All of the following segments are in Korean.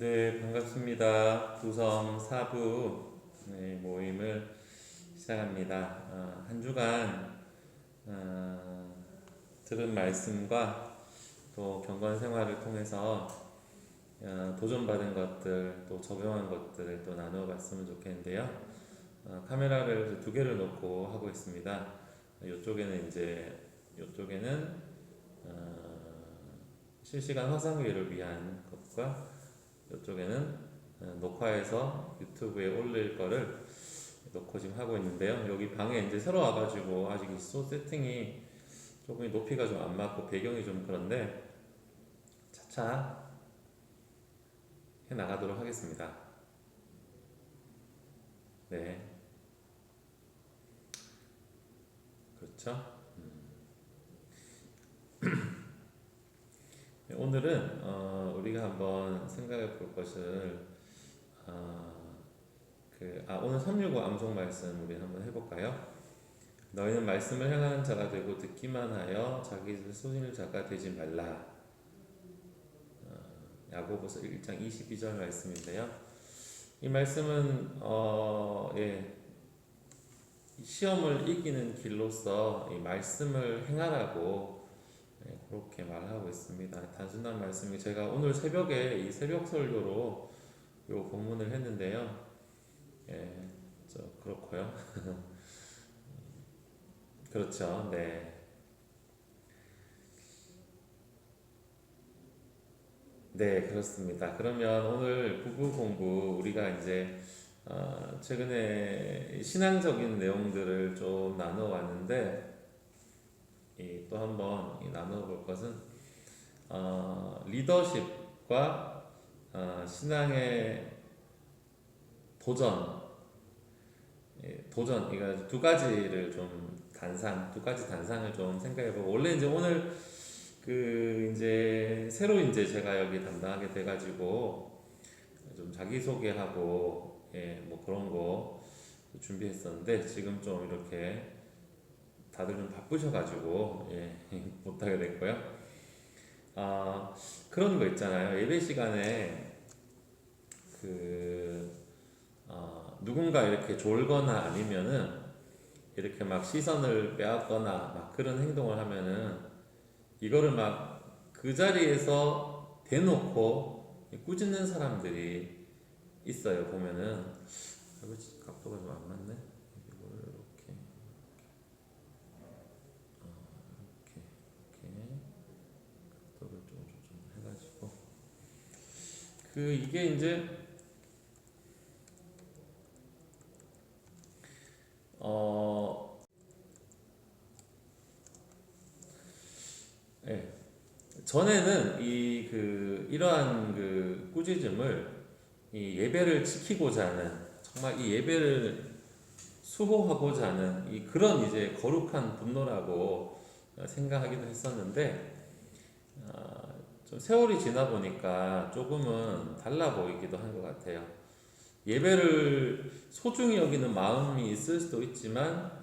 네, 반갑습니다. 구섬 사부 모임을 시작합니다. 한 주간 들은 말씀과 또 경건 생활을 통해서 도전받은 것들, 또 적용한 것들을 또 나누어 봤으면 좋겠는데요. 카메라를 두 개를 놓고 하고 있습니다. 이쪽에는 실시간 화상회의를 위한 것과 이쪽에는 녹화해서 유튜브에 올릴 거를 놓고 지금 하고 있는데요. 여기 방에 이제 새로 와가지고 아직 ISO 세팅이 조금 높이가 좀 안 맞고 배경이 좀 그런데 차차 해 나가도록 하겠습니다. 네, 그렇죠. 오늘은 우리가 한번 생각해 볼 것을 오늘 365 암송 말씀 우리 한번 해볼까요? 너희는 말씀을 행하는 자가 되고 듣기만 하여 자기 손일 자가 되지 말라. 야고보서 1장 22절 말씀인데요. 이 말씀은 시험을 이기는 길로서 이 말씀을 행하라고 그렇게 말하고 있습니다. 단순한 말씀이 제가 오늘 새벽에 이 새벽 설교로 요 본문을 했는데요. 그렇고요. 그렇죠. 네. 네, 그렇습니다. 그러면 오늘 부부 공부 우리가 이제 최근에 신앙적인 내용들을 좀 나눠 왔는데 또 한번 나눠 볼 것은 리더십과 신앙의 도전, 이거 두 가지를 두 가지 단상을 좀 생각해보고 원래 이제 오늘 이제 새로 이제 제가 여기 담당하게 돼가지고 좀 자기소개하고 뭐 그런 거 준비했었는데 지금 좀 이렇게 다들 좀 바쁘셔가지고 못하게 됐고요. 그런 거 있잖아요. 예배 시간에 누군가 이렇게 졸거나 아니면은 이렇게 막 시선을 빼앗거나 막 그런 행동을 하면은 이거를 막 그 자리에서 대놓고 꾸짖는 사람들이 있어요. 보면은 각도가 좀 안 맞네. 이걸 이렇게 각도를 좀 조정해가지고 이게 이제 예. 전에는 이러한 꾸짖음을 이 예배를 지키고자 하는 정말 이 예배를 수호하고자 하는 그런 이제 거룩한 분노라고 생각하기도 했었는데 좀 세월이 지나 보니까 조금은 달라 보이기도 한 것 같아요. 예배를 소중히 여기는 마음이 있을 수도 있지만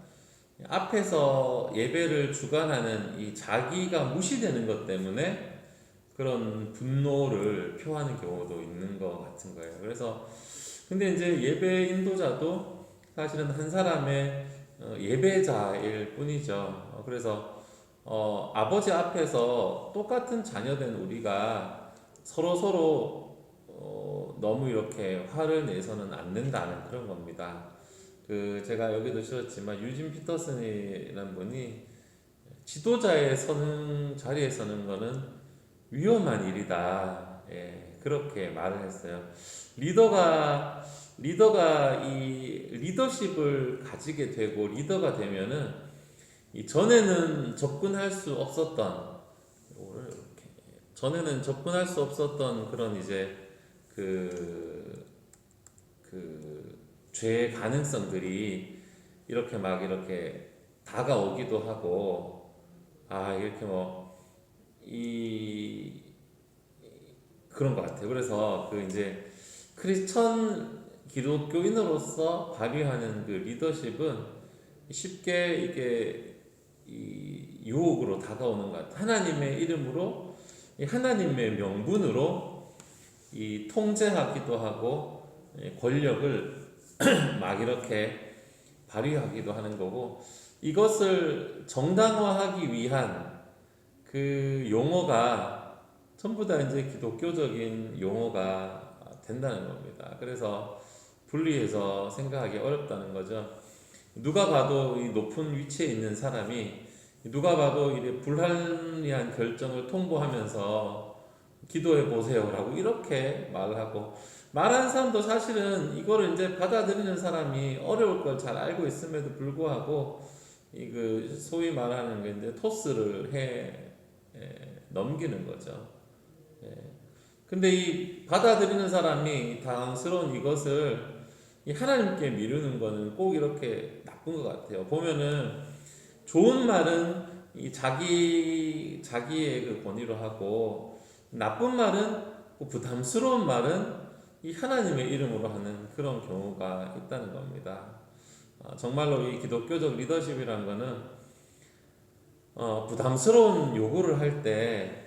앞에서 예배를 주관하는 이 자기가 무시되는 것 때문에 그런 분노를 표하는 경우도 있는 것 같은 거예요. 그래서 근데 이제 예배 인도자도 사실은 한 사람의 예배자일 뿐이죠. 그래서 아버지 앞에서 똑같은 자녀된 우리가 서로 너무 이렇게 화를 내서는 안 된다는 그런 겁니다. 제가 여기도 쓰셨지만 유진 피터슨이라는 분이 지도자의 자리에 서는 거는 위험한 일이다. 그렇게 말을 했어요. 리더가 이 리더십을 가지게 되고 리더가 되면은 전에는 접근할 수 없었던 그런 이제 죄의 가능성들이 이렇게 다가오기도 하고 이렇게 그런 것 같아요. 그래서 이제 크리스천 기독교인으로서 발휘하는 리더십은 쉽게 이게 유혹으로 다가오는 것 같아요. 하나님의 이름으로 하나님의 명분으로 이 통제하기도 하고 권력을 막 이렇게 발휘하기도 하는 거고, 이것을 정당화하기 위한 그 용어가 전부 다 이제 기독교적인 용어가 된다는 겁니다. 그래서 분리해서 생각하기 어렵다는 거죠. 누가 봐도 이 높은 위치에 있는 사람이 누가 봐도 이래 불합리한 결정을 통보하면서 기도해 보세요라고 이렇게 말하고, 말하는 사람도 사실은 이거를 이제 받아들이는 사람이 어려울 걸 잘 알고 있음에도 불구하고 이 그 소위 말하는 게 이제 토스를 해 넘기는 거죠. 예. 근데 이 받아들이는 사람이 당황스러운 이것을 이 하나님께 미루는 거는 꼭 이렇게 나쁜 것 같아요. 보면은 좋은 말은 이 자기의 그 권위로 하고, 나쁜 말은, 부담스러운 말은 이 하나님의 이름으로 하는 그런 경우가 있다는 겁니다. 정말로 이 기독교적 리더십이란 거는 부담스러운 요구를 할 때,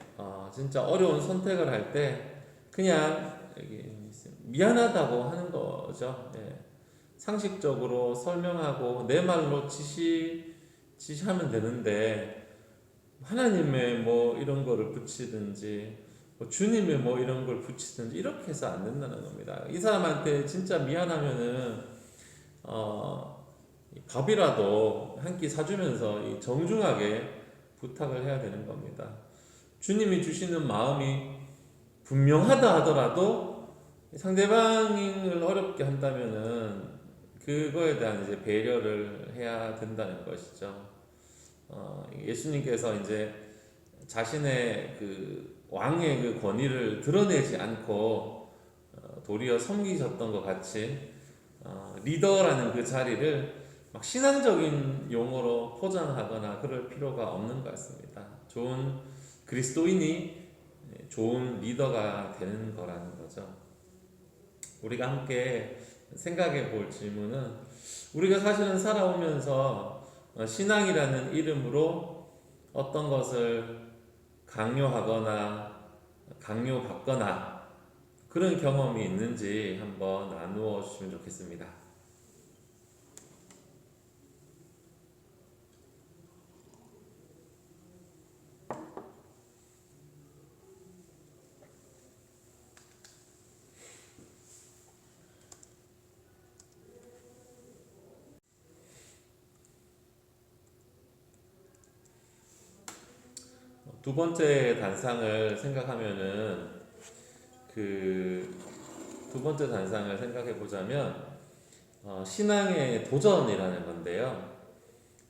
진짜 어려운 선택을 할 때 그냥 미안하다고 하는 거죠. 예. 상식적으로 설명하고 내 말로 지시하면 되는데, 하나님의 뭐 이런 거를 붙이든지 주님의 뭐 이런 걸 붙이든지 이렇게 해서 안 된다는 겁니다. 이 사람한테 진짜 미안하면은 밥이라도 한 끼 사주면서 정중하게 부탁을 해야 되는 겁니다. 주님이 주시는 마음이 분명하다 하더라도 상대방을 어렵게 한다면은 그거에 대한 이제 배려를 해야 된다는 것이죠. 예수님께서 이제 자신의 그 왕의 그 권위를 드러내지 않고 도리어 섬기셨던 것 같이 리더라는 그 자리를 막 신앙적인 용어로 포장하거나 그럴 필요가 없는 것 같습니다. 좋은 그리스도인이 좋은 리더가 되는 거라는 거죠. 우리가 함께 생각해 볼 질문은, 우리가 사실은 살아오면서 신앙이라는 이름으로 어떤 것을 강요하거나 강요받거나 그런 경험이 있는지 한번 나누어 주시면 좋겠습니다. 두 번째 단상을 생각하면은, 그 두 번째 단상을 생각해 보자면 신앙의 도전이라는 건데요.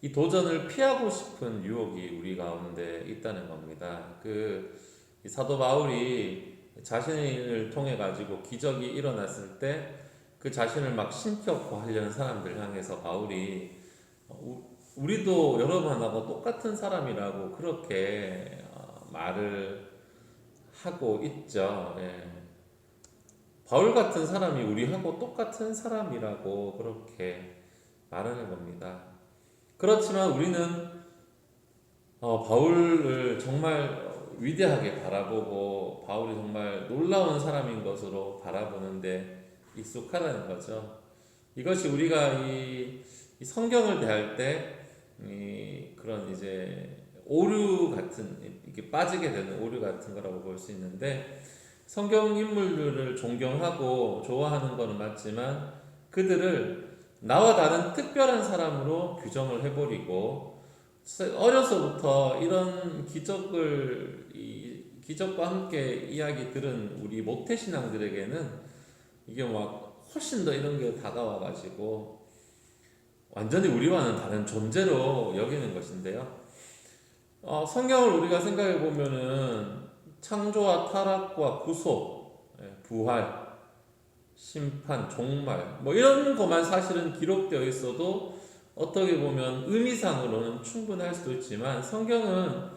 이 도전을 피하고 싶은 유혹이 우리 가운데 있다는 겁니다. 이 사도 바울이 자신을 통해 가지고 기적이 일어났을 때 그 자신을 막 신격화하려는 사람들 향해서 바울이 우리도 여러분하고 똑같은 사람이라고 그렇게 말을 하고 있죠. 예. 바울 같은 사람이 우리하고 똑같은 사람이라고 그렇게 말하는 겁니다. 그렇지만 우리는 바울을 정말 위대하게 바라보고 바울이 정말 놀라운 사람인 것으로 바라보는데 익숙하다는 거죠. 이것이 우리가 이 성경을 대할 때 그런 이제 오류 같은, 이렇게 빠지게 되는 오류 같은 거라고 볼 수 있는데, 성경 인물들을 존경하고 좋아하는 것은 맞지만 그들을 나와 다른 특별한 사람으로 규정을 해버리고, 어려서부터 이런 기적과 함께 이야기 들은 우리 모태신앙들에게는 이게 막 훨씬 더 이런 게 다가와가지고 완전히 우리와는 다른 존재로 여기는 것인데요. 성경을 우리가 생각해 보면은 창조와 타락과 구속, 부활, 심판, 종말 뭐 이런 것만 사실은 기록되어 있어도 어떻게 보면 의미상으로는 충분할 수도 있지만, 성경은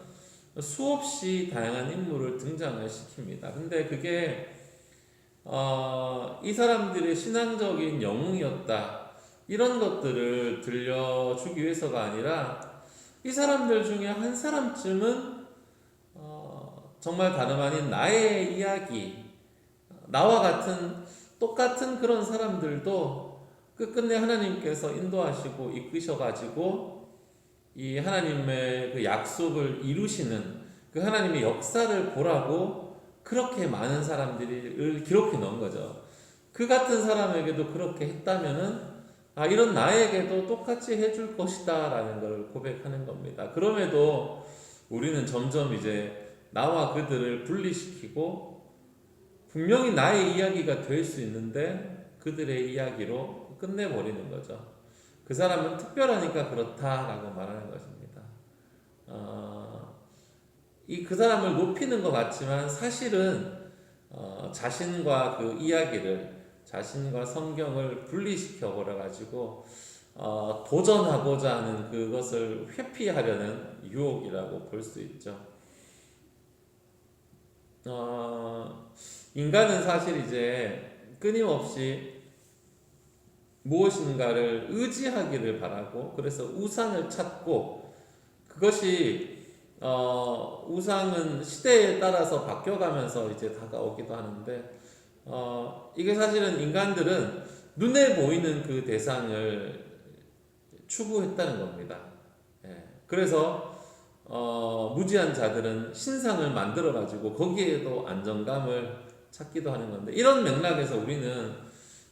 수없이 다양한 인물을 등장을 시킵니다. 근데 그게 이 사람들의 신앙적인 영웅이었다 이런 것들을 들려주기 위해서가 아니라, 이 사람들 중에 한 사람쯤은 정말 다름 아닌 나의 이야기, 나와 같은 똑같은 그런 사람들도 끝끝내 하나님께서 인도하시고 이끄셔가지고 이 하나님의 그 약속을 이루시는 그 하나님의 역사를 보라고 그렇게 많은 사람들을 기록해 놓은 거죠. 그 같은 사람에게도 그렇게 했다면은 이런 나에게도 똑같이 해줄 것이다 라는 걸 고백하는 겁니다. 그럼에도 우리는 점점 이제 나와 그들을 분리시키고 분명히 나의 이야기가 될 수 있는데 그들의 이야기로 끝내버리는 거죠. 그 사람은 특별하니까 그렇다라고 말하는 것입니다. 이 그 사람을 높이는 것 같지만 사실은 자신과 그 이야기를 자신과 성경을 분리시켜 버려 가지고 도전하고자 하는 그것을 회피하려는 유혹이라고 볼 수 있죠. 인간은 사실 이제 끊임없이 무엇인가를 의지하기를 바라고 그래서 우상을 찾고 그것이 우상은 시대에 따라서 바뀌어가면서 이제 다가오기도 하는데 이게 사실은 인간들은 눈에 보이는 그 대상을 추구했다는 겁니다. 예. 그래서 무지한 자들은 신상을 만들어 가지고 거기에도 안정감을 찾기도 하는 건데 이런 맥락에서 우리는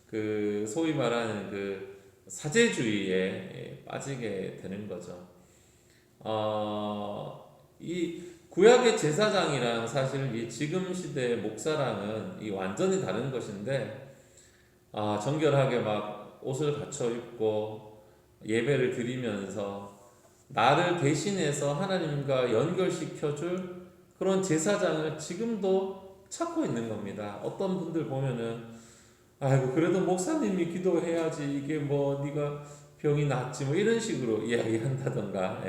그 소위 말하는 그 사제주의에 빠지게 되는 거죠. 이 구약의 제사장이랑 사실 이 지금 시대의 목사랑은 이 완전히 다른 것인데 정결하게 막 옷을 갖춰 입고 예배를 드리면서 나를 대신해서 하나님과 연결시켜줄 그런 제사장을 지금도 찾고 있는 겁니다. 어떤 분들 보면은 아이고 그래도 목사님이 기도해야지 이게 뭐 네가 병이 낫지 뭐 이런 식으로 이야기한다던가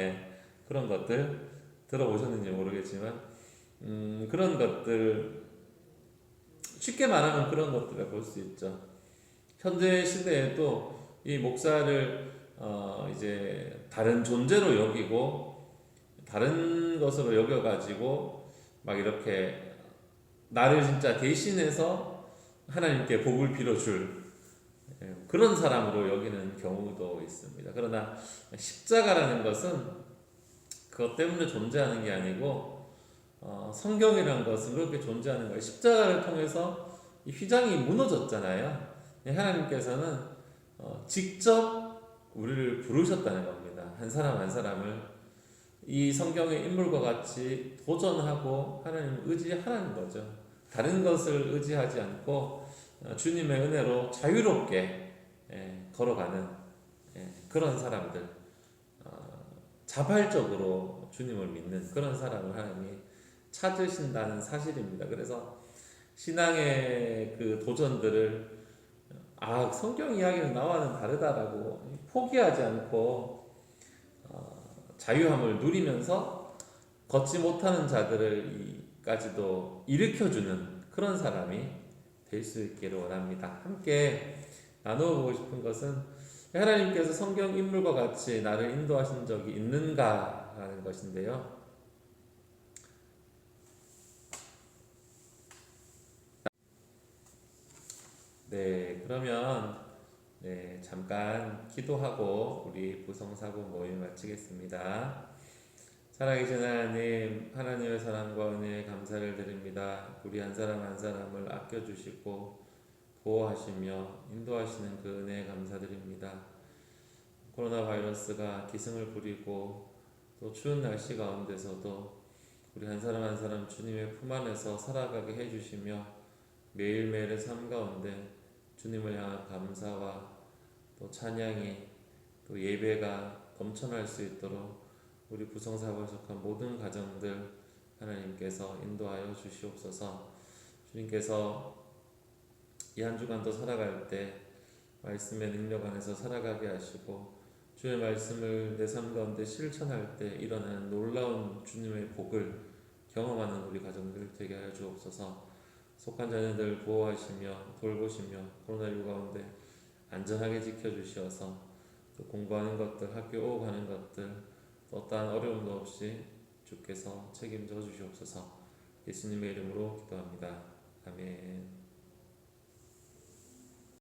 그런 것들 들어보셨는지 모르겠지만 그런 것들 쉽게 말하면 그런 것들을 볼 수 있죠. 현재 시대에도 이 목사를 이제 다른 존재로 여기고 다른 것으로 여겨가지고 막 이렇게 나를 진짜 대신해서 하나님께 복을 빌어줄 그런 사람으로 여기는 경우도 있습니다. 그러나 십자가라는 것은 그것 때문에 존재하는 게 아니고 성경이라는 것은 그렇게 존재하는 거예요. 십자가를 통해서 이 휘장이 무너졌잖아요. 하나님께서는 직접 우리를 부르셨다는 겁니다. 한 사람 한 사람을 이 성경의 인물과 같이 도전하고 하나님을 의지하라는 거죠. 다른 것을 의지하지 않고 주님의 은혜로 자유롭게 걸어가는 그런 사람들, 자발적으로 주님을 믿는 그런 사람을 하나님이 찾으신다는 사실입니다. 그래서 신앙의 그 도전들을 성경 이야기는 나와는 다르다라고 포기하지 않고 자유함을 누리면서 걷지 못하는 자들을까지도 일으켜주는 그런 사람이 될 수 있기를 원합니다. 함께 나누어 보고 싶은 것은 하나님께서 성경 인물과 같이 나를 인도하신 적이 있는가라는 것인데요. 네, 그러면 잠깐 기도하고 우리 부성사고 모임 마치겠습니다. 살아계신 하나님, 하나님의 사랑과 은혜에 감사를 드립니다. 우리 한 사람 한 사람을 아껴주시고 보호하시며 인도하시는 그 은혜에 감사드립니다. 코로나 바이러스가 기승을 부리고 또 추운 날씨 가운데서도 우리 한 사람 한 사람 주님의 품 안에서 살아가게 해주시며 매일매일의 삶 가운데 주님을 향한 감사와 또 찬양이 또 예배가 넘쳐날 수 있도록 우리 부성사고에 속한 모든 가정들 하나님께서 인도하여 주시옵소서. 주님께서 이 한 주간도 살아갈 때 말씀의 능력 안에서 살아가게 하시고 주의 말씀을 내 삶 가운데 실천할 때 일어나는 놀라운 주님의 복을 경험하는 우리 가정들 되게 하여 주옵소서. 속한 자녀들 보호하시며 돌보시며 코로나19 가운데 안전하게 지켜주시어서 또 공부하는 것들, 학교 오고 가는 것들 어떠한 어려움도 없이 주께서 책임져 주시옵소서. 예수님의 이름으로 기도합니다. 아멘.